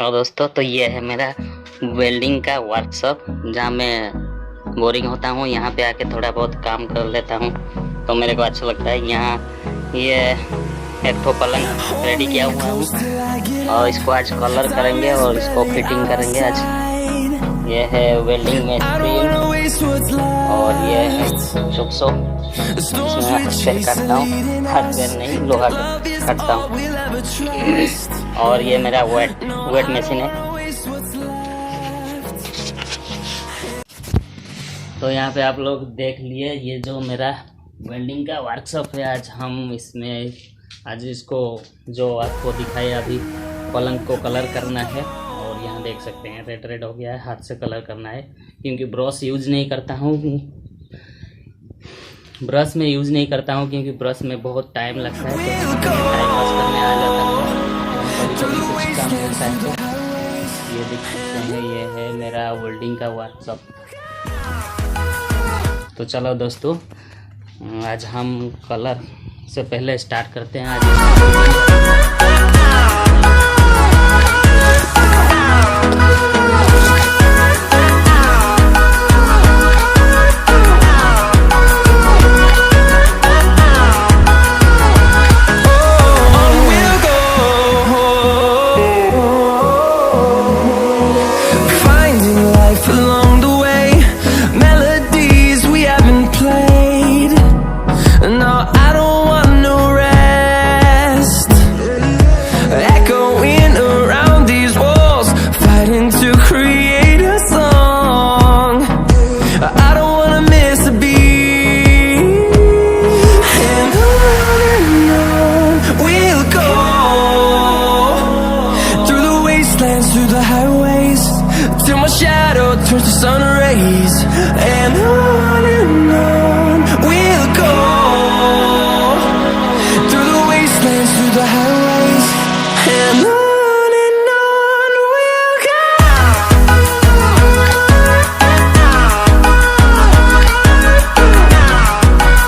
और दोस्तों तो ये है मेरा वेल्डिंग का वर्कशॉप जहाँ मैं बोरिंग होता हूँ। यहाँ पे आके थोड़ा बहुत काम कर लेता हूँ तो मेरे को अच्छा लगता है। यहाँ ये एक तो पलंग रेडी किया हुआ हूँ और इसको आज कलर करेंगे और इसको फिटिंग करेंगे आज। ये है वेल्डिंग में स्क्रीन और ये है चुपसो, इसमें हाथ काटता हूँ, हाथ पैर नहीं लोहा काटता हूँ। और ये मेरा वेट मशीन है। तो यहाँ पे आप लोग देख लिए ये जो मेरा वेल्डिंग का वर्कशॉप है। आज हम इसमें इसको जो आपको दिखाया अभी पलंग को कलर करना है। और यहाँ देख सकते हैं रेड हो गया है, हाथ से कलर करना है क्योंकि ब्रश यूज़ नहीं करता हूँ। ब्रश में यूज़ नहीं करता हूँ क्योंकि ब्रश में बहुत टाइम लगता है, तो टाइम पास करने आ जाता है। कुछ काम होता है तो ये देख सकते हैं, ये है मेरा वेल्डिंग का वर्कशॉप। तो चलो दोस्तों, आज हम कलर से पहले स्टार्ट करते हैं। Turns to sun rays, and on we'll go through the wastelands, through the highways.